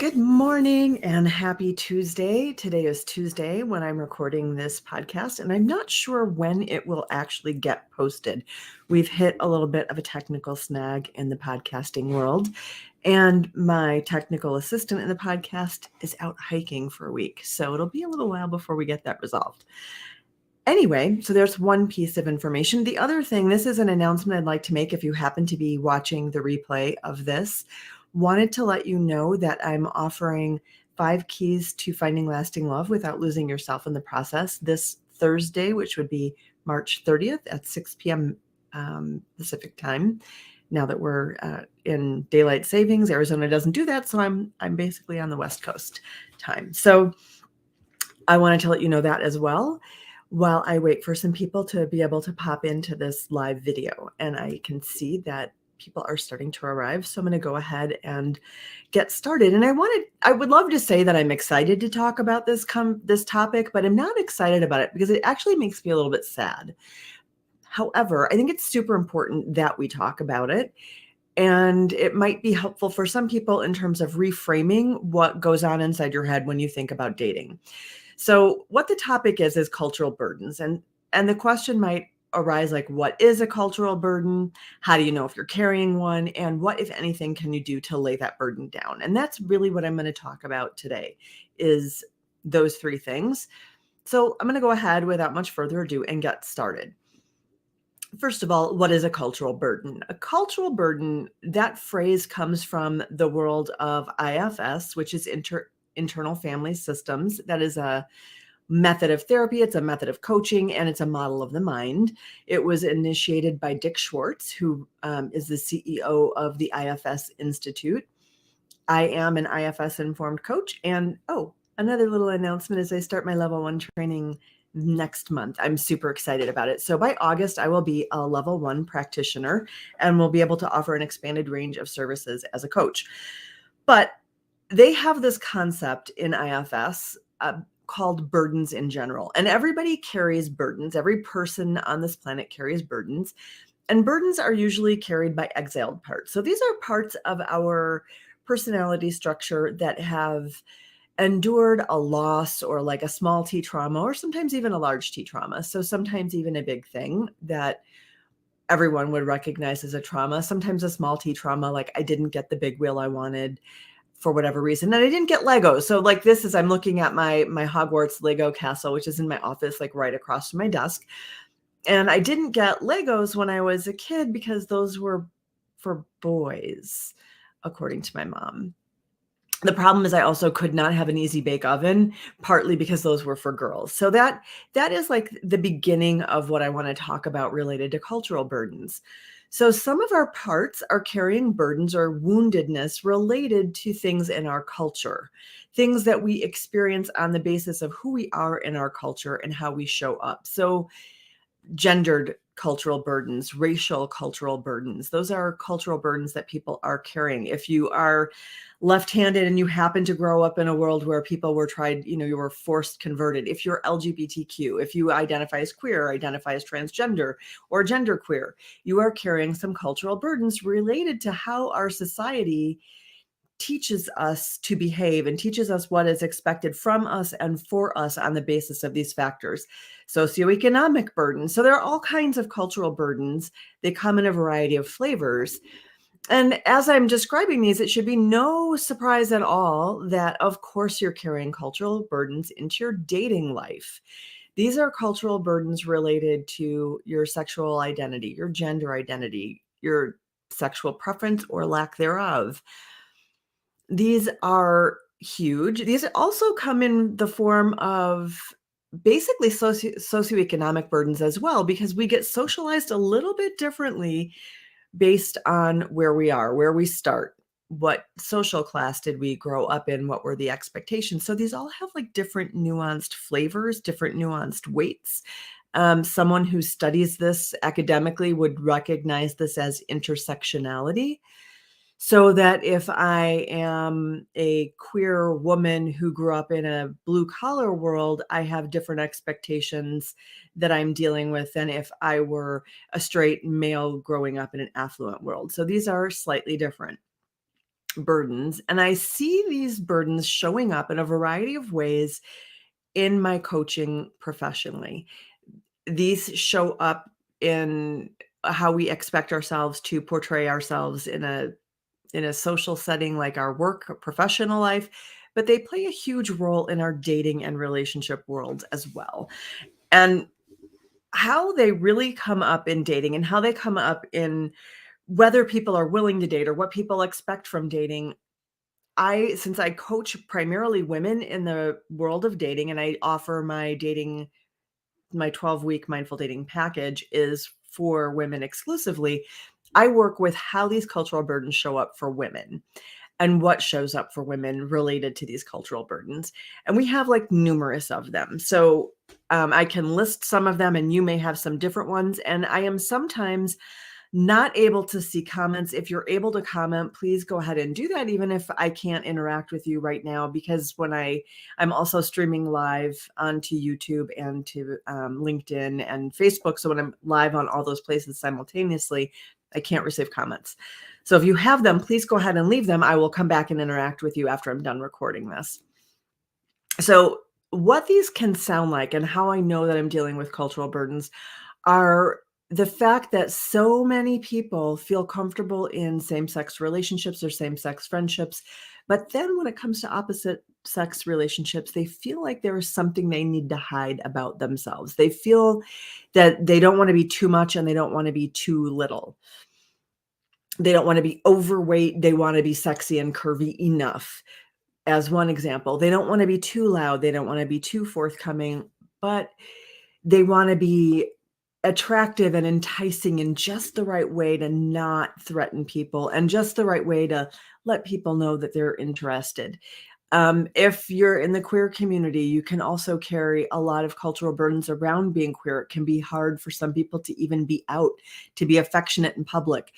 Good morning and happy Tuesday. Today is Tuesday when I'm recording this podcast, and I'm not sure when it will actually get posted. We've hit a little bit of a technical snag in the podcasting world, and my technical assistant in the podcast is out hiking for a week. So it'll be a little while before we get that resolved. Anyway, so there's one piece of information. The other thing, this is an announcement I'd like to make if you happen to be watching the replay of this. Wanted to let you know that I'm offering 5 keys to finding lasting love without losing yourself in the process this Thursday, which would be March 30th at 6 p.m. Pacific time. Now that we're in daylight savings, Arizona doesn't do that, so I'm basically on the West Coast time. So I wanted to let you know that as well, while I wait for some people to be able to pop into this live video. And I can see that people are starting to arrive. So I'm going to go ahead and get started. And I would love to say that I'm excited to talk about this topic, but I'm not excited about it because it actually makes me a little bit sad. However, I think it's super important that we talk about it. And it might be helpful for some people in terms of reframing what goes on inside your head when you think about dating. So what the topic is cultural burdens. And the question might arise like, what is a cultural burden? How do you know if you're carrying one? And what, if anything, can you do to lay that burden down? And that's really what I'm going to talk about today, is those 3 things. So I'm going to go ahead without much further ado and get started. First of all, what is a cultural burden? A cultural burden, that phrase comes from the world of IFS, which is internal family systems. That is a method of therapy, it's a method of coaching, and it's a model of the mind. It was initiated by Dick Schwartz, who is the CEO of the IFS Institute. I am an IFS informed coach. And another little announcement is I start my level 1 training next month. I'm super excited about it. So by August, I will be a level 1 practitioner and will be able to offer an expanded range of services as a coach. But they have this concept in IFS called burdens in general. And everybody carries burdens. Every person on this planet carries burdens. And burdens are usually carried by exiled parts. So these are parts of our personality structure that have endured a loss or like a small T trauma, or sometimes even a large T trauma. So sometimes even a big thing that everyone would recognize as a trauma. Sometimes a small T trauma, like I didn't get the big wheel I wanted for whatever reason. And I didn't get Legos. So like this is, I'm looking at my Hogwarts Lego castle, which is in my office, like right across from my desk. And I didn't get Legos when I was a kid because those were for boys, according to my mom. The problem is I also could not have an easy bake oven, partly because those were for girls. So that is like the beginning of what I want to talk about related to cultural burdens. So some of our parts are carrying burdens or woundedness related to things in our culture, things that we experience on the basis of who we are in our culture and how we show up. So gendered cultural burdens, racial cultural burdens. Those are cultural burdens that people are carrying. If you are left-handed and you happen to grow up in a world where people were you were forced converted. If you're LGBTQ, if you identify as queer, identify as transgender or genderqueer, you are carrying some cultural burdens related to how our society teaches us to behave and teaches us what is expected from us and for us on the basis of these factors. Socioeconomic burdens. So there are all kinds of cultural burdens. They come in a variety of flavors. And as I'm describing these, it should be no surprise at all that, of course, you're carrying cultural burdens into your dating life. These are cultural burdens related to your sexual identity, your gender identity, your sexual preference or lack thereof. These are huge. These also come in the form of basically socioeconomic burdens as well, because we get socialized a little bit differently based on where we are, where we start, what social class did we grow up in, what were the expectations. So these all have like different nuanced flavors, different nuanced weights. Someone who studies this academically would recognize this as intersectionality. So that if I am a queer woman who grew up in a blue collar world, I have different expectations that I'm dealing with than if I were a straight male growing up in an affluent world. So these are slightly different. burdens, and I see these burdens showing up in a variety of ways in my coaching professionally. These show up in how we expect ourselves to portray ourselves in a social setting like our work or professional life, but they play a huge role in our dating and relationship world as well. And how they really come up in dating and how they come up in whether people are willing to date or what people expect from dating. Since I coach primarily women in the world of dating and I offer my 12-week mindful dating package is for women exclusively. I work with how these cultural burdens show up for women and what shows up for women related to these cultural burdens. And we have like numerous of them. So I can list some of them and you may have some different ones. And I am sometimes not able to see comments. If you're able to comment, please go ahead and do that, even if I can't interact with you right now, because I'm also streaming live onto YouTube and to LinkedIn and Facebook. So when I'm live on all those places simultaneously, I can't receive comments. So if you have them, please go ahead and leave them. I will come back and interact with you after I'm done recording this. So what these can sound like and how I know that I'm dealing with cultural burdens are the fact that so many people feel comfortable in same-sex relationships or same-sex friendships, but then when it comes to opposite sex relationships, they feel like there is something they need to hide about themselves. They feel that they don't want to be too much and they don't want to be too little. They don't want to be overweight. They want to be sexy and curvy enough, as one example. They don't want to be too loud. They don't want to be too forthcoming, but they want to be attractive and enticing in just the right way to not threaten people and just the right way to let people know that they're interested. If you're in the queer community, you can also carry a lot of cultural burdens around being queer. It can be hard for some people to even be out, to be affectionate in public,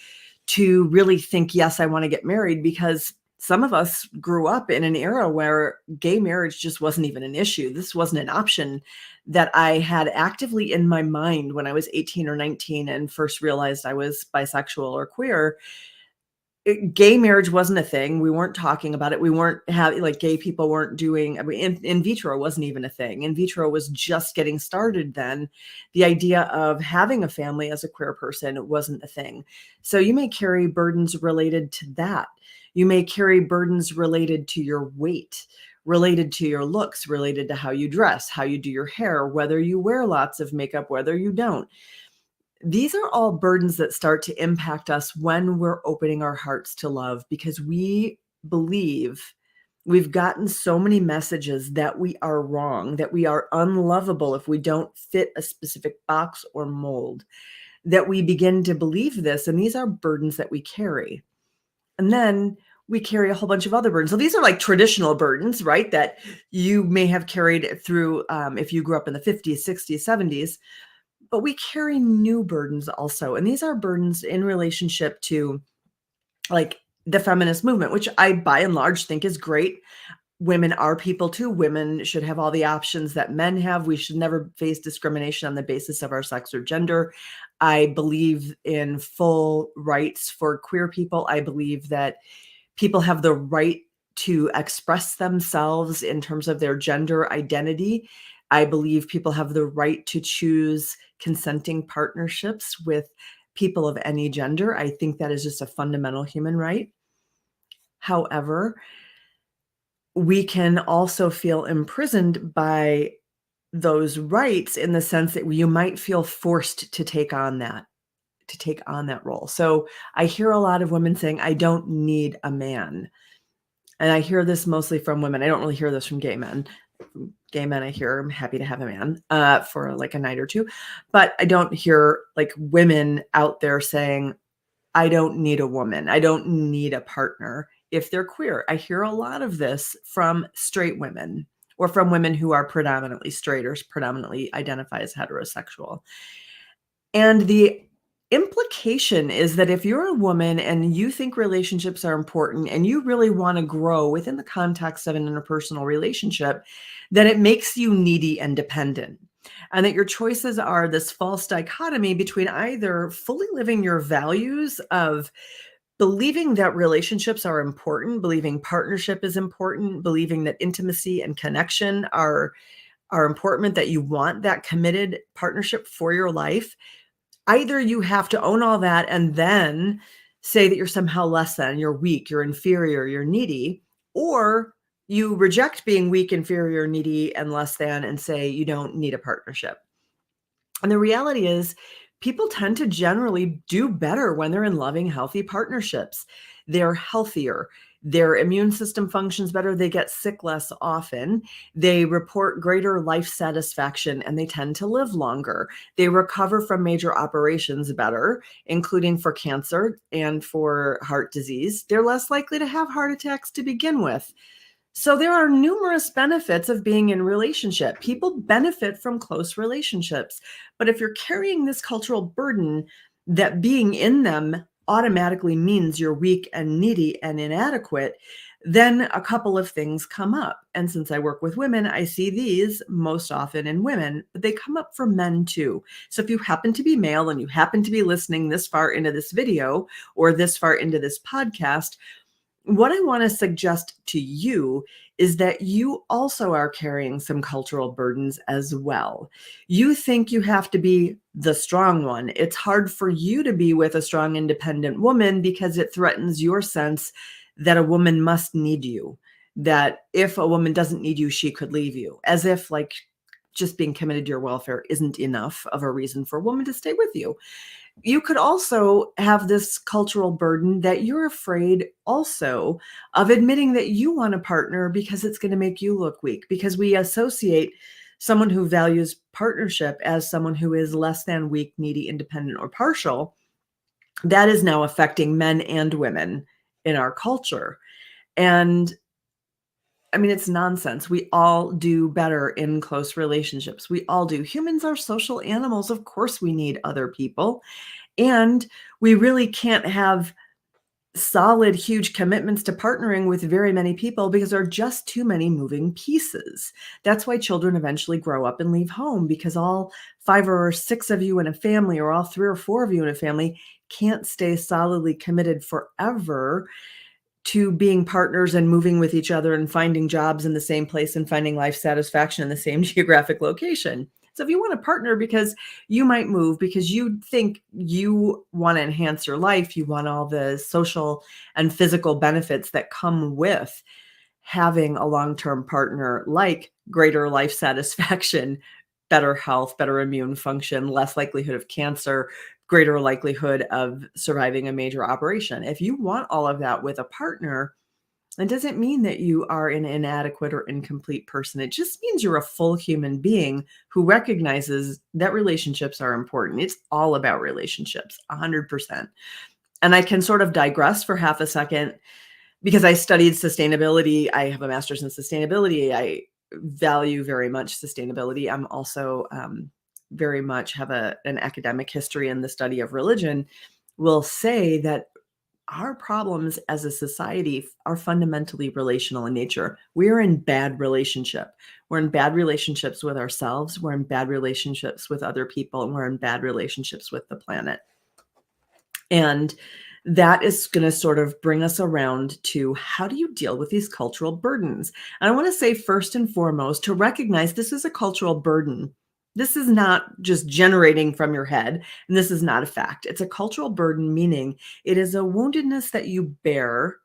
to really think, yes, I want to get married, because some of us grew up in an era where gay marriage just wasn't even an issue. This wasn't an option that I had actively in my mind when I was 18 or 19 and first realized I was bisexual or queer. Gay marriage wasn't a thing. We weren't talking about it. We weren't having, like, gay people weren't doing, I mean, in vitro wasn't even a thing. In vitro was just getting started then. The idea of having a family as a queer person wasn't a thing. So you may carry burdens related to that. You may carry burdens related to your weight, related to your looks, related to how you dress, how you do your hair, whether you wear lots of makeup, whether you don't. These are all burdens that start to impact us when we're opening our hearts to love, because we believe we've gotten so many messages that we are wrong, that we are unlovable if we don't fit a specific box or mold, that we begin to believe this. And these are burdens that we carry. And then we carry a whole bunch of other burdens. So these are like traditional burdens, right? That you may have carried through if you grew up in the 50s, 60s, 70s. But we carry new burdens also. And these are burdens in relationship to, like, the feminist movement, which I by and large think is great. Women are people too. Women should have all the options that men have. We should never face discrimination on the basis of our sex or gender. I believe in full rights for queer people. I believe that people have the right to express themselves in terms of their gender identity. I believe people have the right to choose consenting partnerships with people of any gender. I think that is just a fundamental human right. However, we can also feel imprisoned by those rights in the sense that you might feel forced to take on that role. So I hear a lot of women saying, I don't need a man. And I hear this mostly from women. I don't really hear this from gay men. Gay men, I hear, I'm happy to have a man for like a night or two. But I don't hear like women out there saying, I don't need a woman. I don't need a partner if they're queer. I hear a lot of this from straight women or from women who are predominantly straight or predominantly identify as heterosexual. And the implication is that if you're a woman and you think relationships are important and you really want to grow within the context of an interpersonal relationship, then it makes you needy and dependent. And that your choices are this false dichotomy between either fully living your values of Believing that relationships are important, believing partnership is important, believing that intimacy and connection are important, that you want that committed partnership for your life. Either you have to own all that and then say that you're somehow less than, you're weak, you're inferior, you're needy, or you reject being weak, inferior, needy, and less than and say you don't need a partnership. And the reality is, people tend to generally do better when they're in loving, healthy partnerships. They're healthier. Their immune system functions better. They get sick less often. They report greater life satisfaction and they tend to live longer. They recover from major operations better, including for cancer and for heart disease. They're less likely to have heart attacks to begin with. So there are numerous benefits of being in relationship. People benefit from close relationships. But if you're carrying this cultural burden that being in them automatically means you're weak and needy and inadequate, then a couple of things come up. And since I work with women, I see these most often in women, but they come up for men too. So if you happen to be male and you happen to be listening this far into this video or this far into this podcast, what I want to suggest to you is that you also are carrying some cultural burdens as well. You think you have to be the strong one. It's hard for you to be with a strong, independent woman because it threatens your sense that a woman must need you, that if a woman doesn't need you, she could leave you, as if like just being committed to your welfare isn't enough of a reason for a woman to stay with you. You could also have this cultural burden that you're afraid also of admitting that you want a partner because it's going to make you look weak, because we associate someone who values partnership as someone who is less than, weak, needy, independent, or partial. That is now affecting men and women in our culture. And I mean, it's nonsense. We all do better in close relationships. We all do. Humans are social animals. Of course, we need other people. And we really can't have solid, huge commitments to partnering with very many people because there are just too many moving pieces. That's why children eventually grow up and leave home, because all 5 or 6 of you in a family, or all 3 or 4 of you in a family, can't stay solidly committed forever to being partners and moving with each other and finding jobs in the same place and finding life satisfaction in the same geographic location. So if you want a partner because you might move, because you think you want to enhance your life, you want all the social and physical benefits that come with having a long-term partner, like greater life satisfaction, better health, better immune function, less likelihood of cancer, greater likelihood of surviving a major operation. If you want all of that with a partner, it doesn't mean that you are an inadequate or incomplete person. It just means you're a full human being who recognizes that relationships are important. It's all about relationships, 100%. And I can sort of digress for half a second because I studied sustainability. I have a master's in sustainability. I value very much sustainability. I'm also very much have an academic history in the study of religion. Will say that our problems as a society are fundamentally relational in nature. We're in bad relationship. We're in bad relationships with ourselves. We're in bad relationships with other people, and we're in bad relationships with the planet. And that is going to sort of bring us around to, how do you deal with these cultural burdens? And I want to say, first and foremost, to recognize this is a cultural burden. This is not just generating from your head, and this is not a fact. It's a cultural burden, meaning it is a woundedness that you bear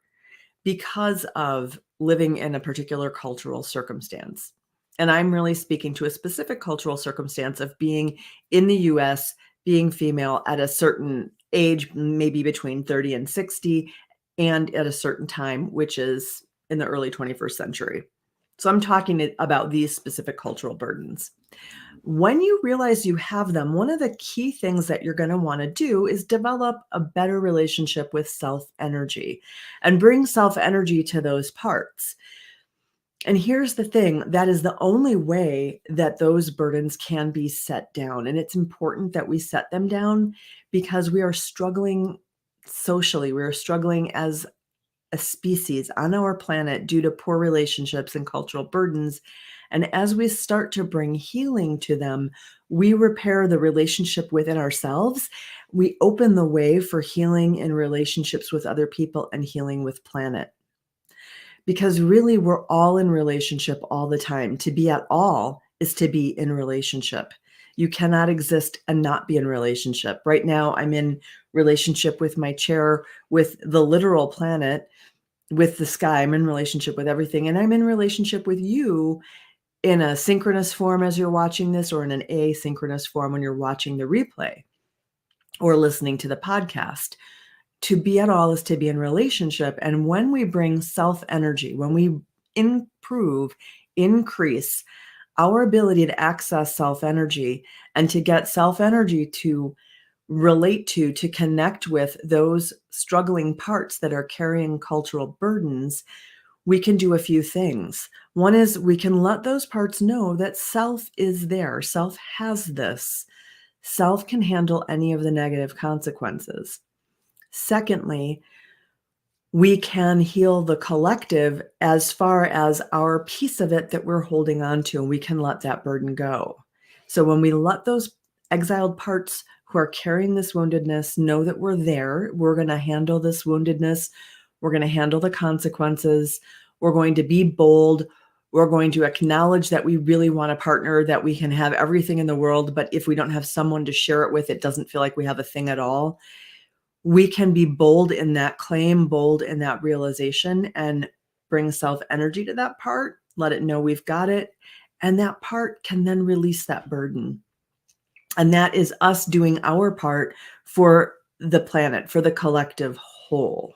because of living in a particular cultural circumstance. And I'm really speaking to a specific cultural circumstance of being in the US, being female at a certain age, maybe between 30 and 60, and at a certain time, which is in the early 21st century. So I'm talking about these specific cultural burdens. When you realize you have them, one of the key things that you're going to want to do is develop a better relationship with self-energy and bring self-energy to those parts. And here's the thing, that is the only way that those burdens can be set down. And it's important that we set them down because we are struggling socially. We are struggling as a species on our planet due to poor relationships and cultural burdens. And as we start to bring healing to them, we repair the relationship within ourselves. We open the way for healing in relationships with other people and healing with planet. Because really, we're all in relationship all the time. To be at all is to be in relationship. You cannot exist and not be in relationship. Right now, I'm in relationship with my chair, with the literal planet, with the sky. I'm in relationship with everything. And I'm in relationship with you in a synchronous form as you're watching this, or in an asynchronous form when you're watching the replay or listening to the podcast. To be at all is to be in relationship. And when we bring self energy, when we improve, increase our ability to access self energy and to get self energy to relate to connect with those struggling parts that are carrying cultural burdens, we can do a few things. One is we can let those parts know that self is there. Self has this. Self can handle any of the negative consequences. Secondly, we can heal the collective as far as our piece of it that we're holding on to, and we can let that burden go. So when we let those exiled parts who are carrying this woundedness know that we're there, we're going to handle this woundedness, we're going to handle the consequences, we're going to be bold, we're going to acknowledge that we really want a partner, that we can have everything in the world, but if we don't have someone to share it with, it doesn't feel like we have a thing at all. We can be bold in that claim, bold in that realization, and bring self energy to that part, let it know we've got it. And that part can then release that burden. And that is us doing our part for the planet, for the collective whole.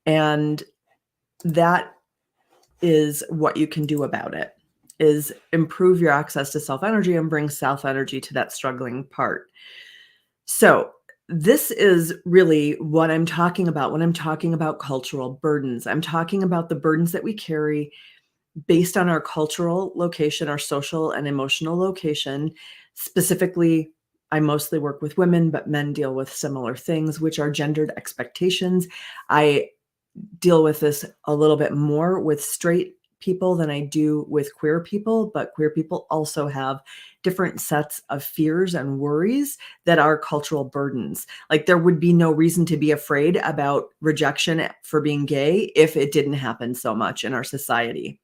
And that is what you can do about it, is improve your access to self energy and bring self energy to that struggling part. So this is really what I'm talking about when I'm talking about cultural burdens. I'm talking about the burdens that we carry based on our cultural location, our social and emotional location. Specifically, I mostly work with women, but men deal with similar things, which are gendered expectations. I deal with this a little bit more with straight people than I do with queer people, but queer people also have different sets of fears and worries that are cultural burdens. Like there would be no reason to be afraid about rejection for being gay if it didn't happen so much in our society.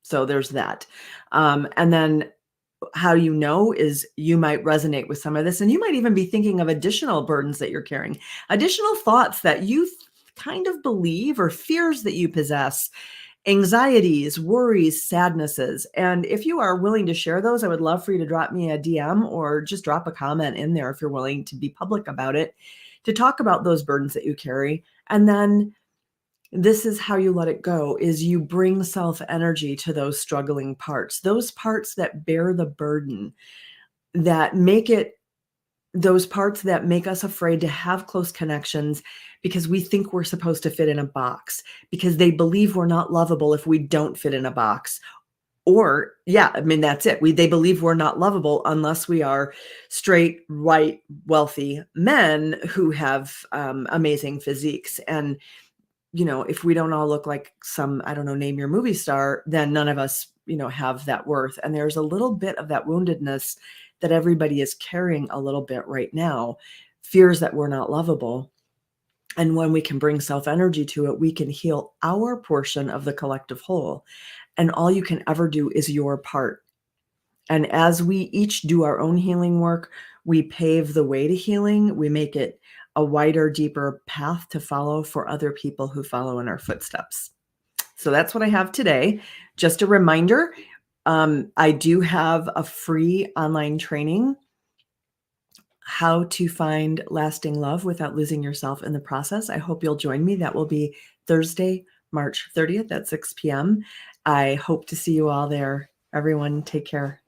So there's that. And then how you know is you might resonate with some of this, and you might even be thinking of additional burdens that you're carrying, additional thoughts that you kind of believe or fears that you possess, anxieties, worries, sadnesses. And if you are willing to share those, I would love for you to drop me a DM or just drop a comment in there if you're willing to be public about it, to talk about those burdens that you carry. And then this is how you let it go, is you bring self energy to those struggling parts, those parts that bear the burden, that make it, those parts that make us afraid to have close connections because we think we're supposed to fit in a box, because they believe we're not lovable if we don't fit in a box. Or, yeah, I mean, that's it. They believe we're not lovable unless we are straight, white, wealthy men who have amazing physiques. And, you know, if we don't all look like some, I don't know, name your movie star, then none of us, you know, have that worth. And there's a little bit of that woundedness that everybody is carrying a little bit right now, fears that we're not lovable. And when we can bring self energy to it, we can heal our portion of the collective whole. And all you can ever do is your part. And as we each do our own healing work, we pave the way to healing. We make it a wider, deeper path to follow for other people who follow in our footsteps. So that's what I have today. Just a reminder, I do have a free online training, how to find lasting love without losing yourself in the process. I hope you'll join me. That will be Thursday, March 30th at 6 p.m. I hope to see you all there. Everyone, take care.